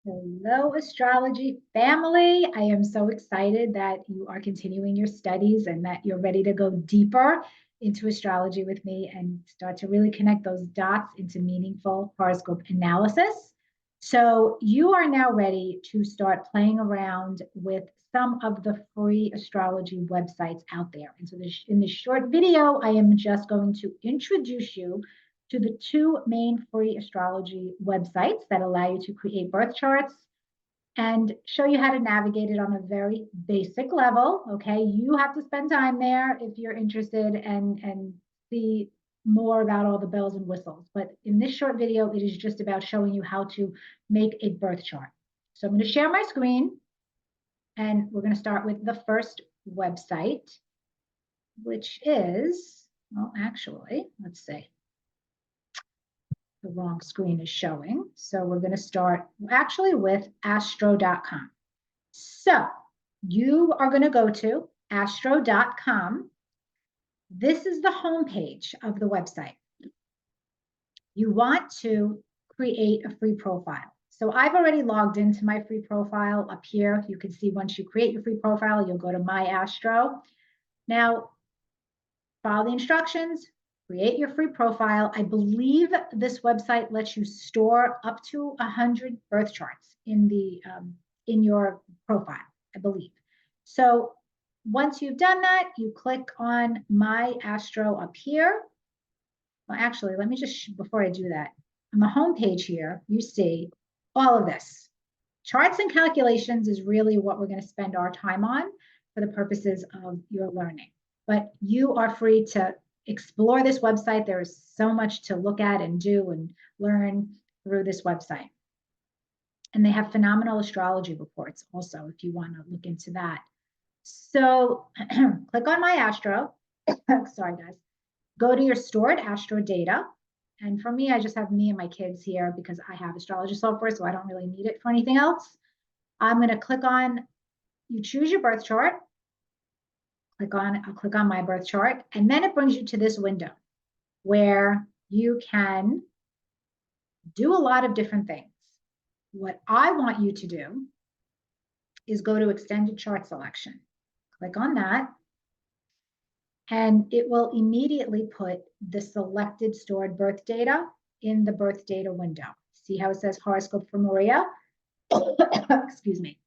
Hello, astrology family. I am so excited that you are continuing your studies and that you're ready to go deeper into astrology with me and start to really connect those dots into meaningful horoscope analysis. So, you are now ready to start playing around with some of the free astrology websites out there. And so, in this short video, I am just going to introduce you to the two main free astrology websites that allow you to create birth charts and show you how to navigate it on a very basic level. Okay, you have to spend time there if you're interested and see more about all the bells and whistles. But in this short video, it is just about showing you how to make a birth chart. So I'm going to share my screen and we're going to start with the first website, which is, well, actually, let's see. The wrong screen is showing. So we're going to start actually with astro.com. So you are going to go to astro.com. This is the homepage of the website. You want to create a free profile. So I've already logged into my free profile up here. You can see once you create your free profile, you'll go to My Astro. Now, follow the instructions, create your free profile. I believe this website lets you store up to 100 birth charts in your profile, I believe. So once you've done that, you click on My Astro up here. Well, actually, let me just, before I do that, on the home page here, you see all of this. Charts and calculations is really what we're going to spend our time on for the purposes of your learning. But you are free to explore this website. There is so much to look at and do and learn through this website. And they have phenomenal astrology reports also, if you want to look into that. So click on My Astro. Sorry, guys. Go to your stored Astro data. And for me, I just have me and my kids here because I have astrology software, so I don't really need it for anything else. I'm going to click on, you choose your birth chart. I'll click on My Birth Chart, and then it brings you to this window where you can do a lot of different things. What I want you to do is go to Extended Chart Selection. Click on that, and it will immediately put the selected stored birth data in the birth data window. See how it says horoscope for Maria? Excuse me.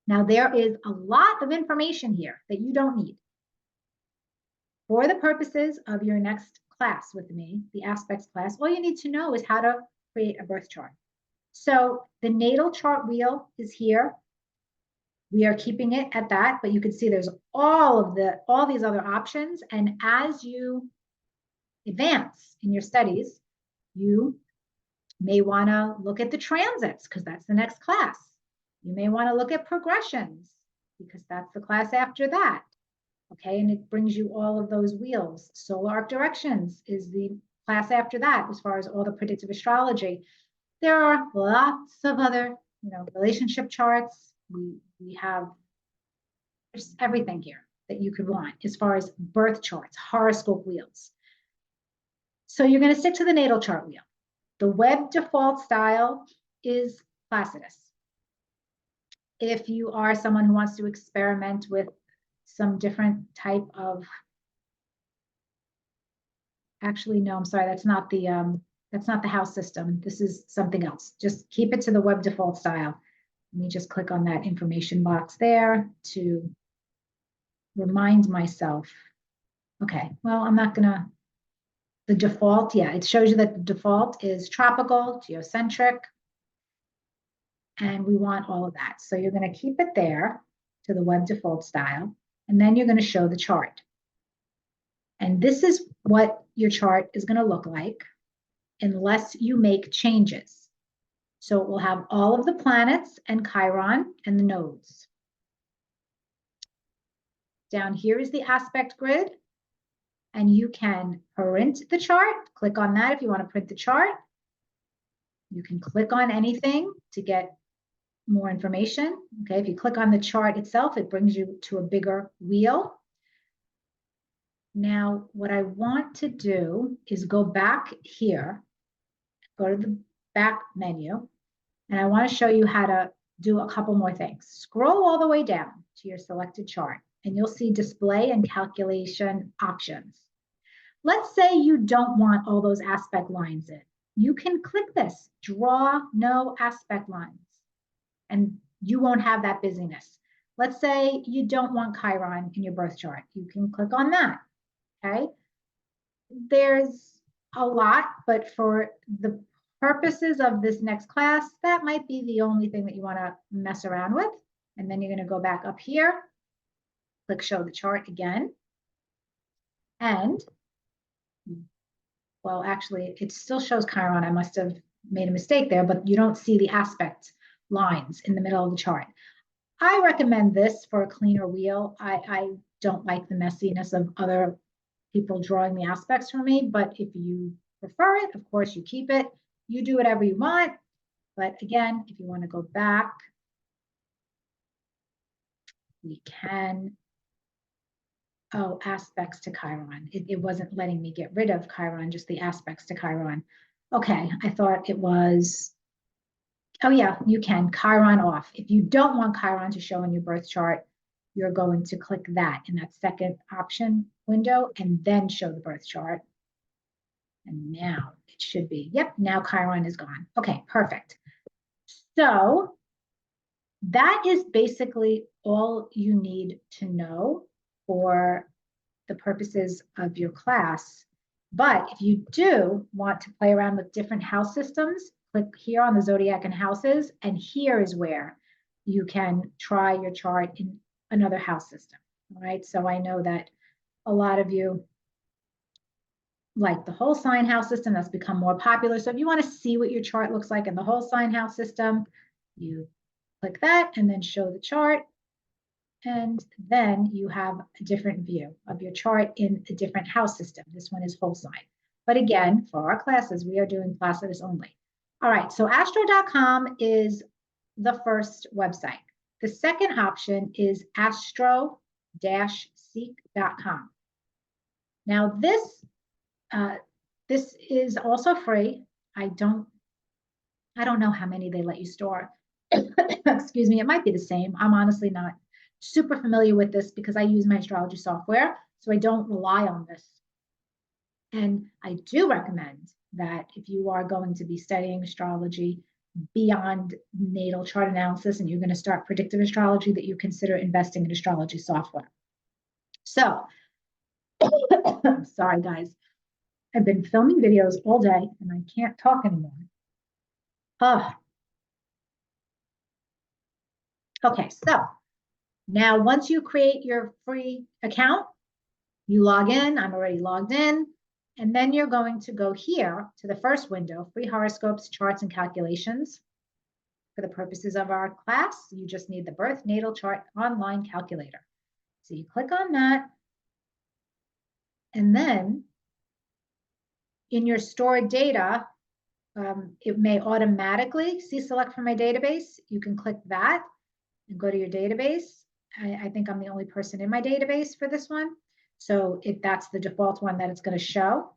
Now, there is a lot of information here that you don't need. For the purposes of your next class with me, the aspects class, all you need to know is how to create a birth chart. So the natal chart wheel is here. We are keeping it at that, but you can see there's all these other options. And as you advance in your studies, you may want to look at the transits because that's the next class. You may want to look at progressions because that's the class after that. Okay, and it brings you all of those wheels. Solar arc directions is the class after that as far as all the predictive astrology. There are lots of other, relationship charts. We have there's everything here that you could want as far as birth charts, horoscope wheels. So you're going to stick to the natal chart wheel. The web default style is Placidus. If you are someone who wants to experiment with some different type of, actually, no, I'm sorry, that's not the house system. This is something else. Just keep it to the web default style. Let me just click on that information box there to remind myself. Okay, well, I'm not gonna, the default, yeah, it shows you that the default is tropical, geocentric, and we want all of that. So you're gonna keep it there to the web default style, and then you're gonna show the chart. And this is what your chart is gonna look like unless you make changes. So it will have all of the planets and Chiron and the nodes. Down here is the aspect grid, and you can print the chart. Click on that if you want to print the chart. You can click on anything to get more information. Okay, if you click on the chart itself, it brings you to a bigger wheel. Now, what I want to do is go back here, go to the back menu, And I want to show you how to do a couple more things. Scroll all the way down to your selected chart and you'll see display and calculation options. Let's say you don't want all those aspect lines in. You can click this, draw no aspect lines, and you won't have that busyness. Let's say you don't want Chiron in your birth chart. You can click on that, okay? There's a lot, but for the purposes of this next class, that might be the only thing that you want to mess around with. And then you're going to go back up here, click show the chart again. And, well, actually, it still shows Chiron. I must have made a mistake there, but you don't see the aspect lines in the middle of the chart. I recommend this for a cleaner wheel. I don't like the messiness of other people drawing the aspects for me, but if you prefer it, of course you keep it. You do whatever you want. But again, if you want to go back, we can. Oh, aspects to Chiron. It wasn't letting me get rid of Chiron, just the aspects to Chiron. Okay, I thought it was, oh yeah, you can, Chiron off. If you don't want Chiron to show in your birth chart, you're going to click that in that second option window and then show the birth chart. And now it should be, yep, now Chiron is gone. Okay, perfect. So that is basically all you need to know for the purposes of your class. But if you do want to play around with different house systems, click here on the zodiac and houses, and here is where you can try your chart in another house system. All right, so I know that a lot of you like the whole sign house system. That's become more popular. So if you want to see what your chart looks like in the whole sign house system, you click that and then show the chart. And then you have a different view of your chart in a different house system. This one is whole sign. But again, for our classes, we are doing Placidus only. All right, so astro.com is the first website. The second option is astro-seek.com. Now this is also free. I don't know how many they let you store. Excuse me, it might be the same. I'm honestly not super familiar with this because I use my astrology software, so I don't rely on this. And I do recommend that if you are going to be studying astrology beyond natal chart analysis and you're going to start predictive astrology, that you consider investing in astrology software. So, sorry guys, I've been filming videos all day and I can't talk anymore. Okay, so now once you create your free account, you log in. I'm already logged in. And then you're going to go here to the first window, free horoscopes, charts, and calculations. For the purposes of our class, you just need the birth natal chart online calculator. So you click on that. And then in your stored data, it may automatically see select from my database. You can click that and go to your database. I think I'm the only person in my database for this one. So if that's the default one that it's going to show,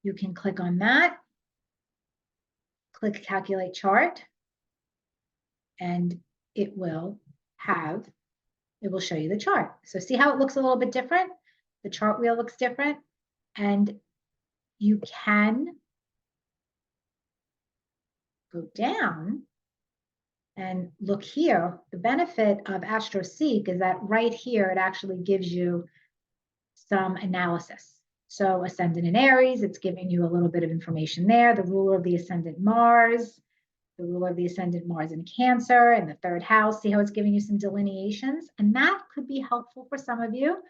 you can click on that, click calculate chart, and it will show you the chart. So see how it looks a little bit different? The chart wheel looks different, and you can go down and look here. The benefit of Astroseek is that right here, it actually gives you some analysis. So ascendant in Aries, it's giving you a little bit of information there. The ruler of the ascendant Mars, the ruler of the ascendant Mars in Cancer, and the third house. See how it's giving you some delineations? And that could be helpful for some of you.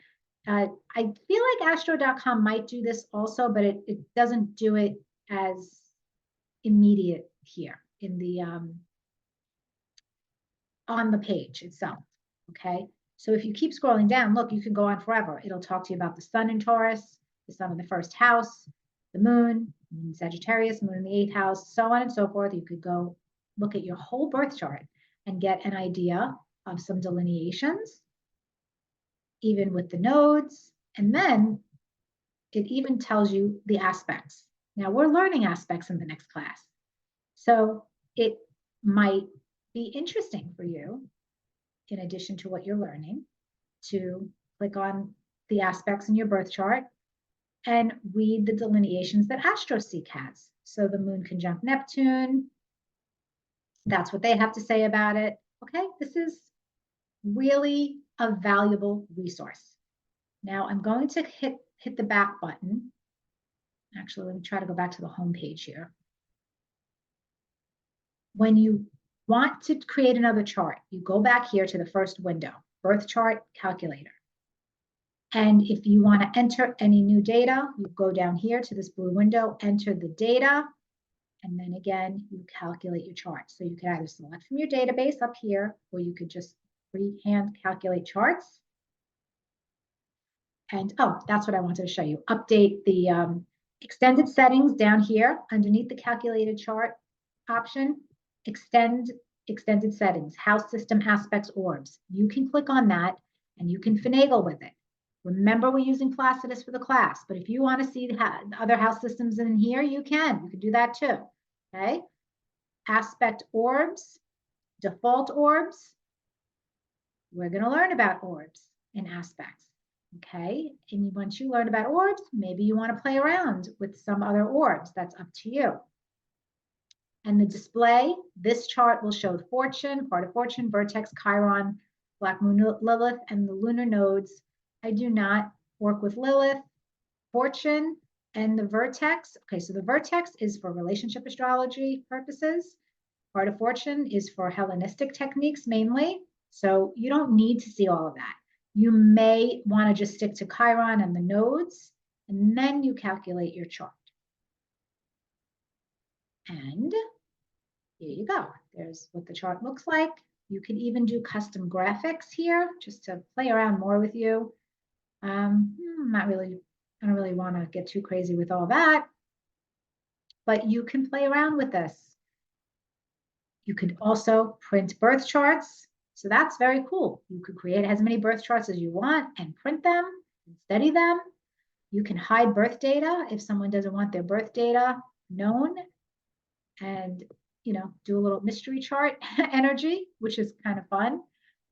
I feel like astro.com might do this also, but it doesn't do it as immediate here in the on the page itself. Okay, so if you keep scrolling down, look, you can go on forever. It'll talk to you about the sun in Taurus, the sun in the first house, the moon in Sagittarius, moon in the eighth house, so on and so forth. You could go look at your whole birth chart and get an idea of some delineations, even with the nodes. And then it even tells you the aspects. Now we're learning aspects in the next class. So it might be interesting for you, in addition to what you're learning, to click on the aspects in your birth chart and read the delineations that Astroseek has. So the moon conjunct Neptune, that's what they have to say about it. Okay, this is really a valuable resource. Now I'm going to hit the back button. Actually, let me try to go back to the home page here. When you want to create another chart, you go back here to the first window, birth chart calculator. And if you want to enter any new data, you go down here to this blue window, enter the data, and then again, you calculate your chart. So you can either select from your database up here, or you could just freehand calculate charts. And oh, that's what I wanted to show you. Update the extended settings down here underneath the calculated chart option. Extended settings, house system aspects orbs. You can click on that and you can finagle with it. Remember, we're using Placidus for the class, but if you want to see the other house systems in here, you can do that too. Okay. Aspect orbs, default orbs. We're going to learn about orbs and aspects. Okay. And once you learn about orbs, maybe you want to play around with some other orbs. That's up to you. And the display, this chart will show the fortune, part of fortune, vertex, Chiron, black moon Lilith, and the lunar nodes. I do not work with Lilith, fortune, and the vertex. Okay, so the vertex is for relationship astrology purposes. Part of fortune is for Hellenistic techniques mainly. So you don't need to see all of that. You may want to just stick to Chiron and the nodes, and then you calculate your chart. And here you go. There's what the chart looks like. You can even do custom graphics here just to play around more with you. Not really, I don't really want to get too crazy with all that, but you can play around with this. You could also print birth charts. So that's very cool. You could create as many birth charts as you want and print them and study them. You can hide birth data if someone doesn't want their birth data known, and do a little mystery chart energy, which is kind of fun.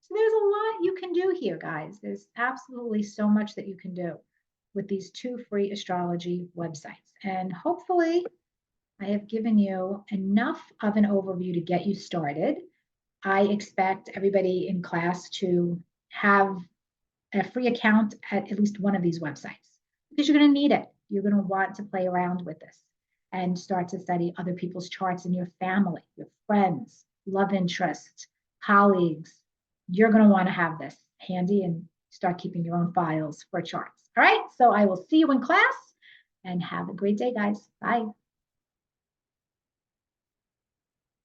So there's a lot you can do here, guys. There's absolutely so much that you can do with these 2 free astrology websites. And hopefully I have given you enough of an overview to get you started. I expect everybody in class to have a free account at least one of these websites, because you're going to need it. You're going to want to play around with this and start to study other people's charts in your family, your friends, love interests, colleagues. You're going to want to have this handy and start keeping your own files for charts. All right, so I will see you in class, and have a great day, guys. Bye.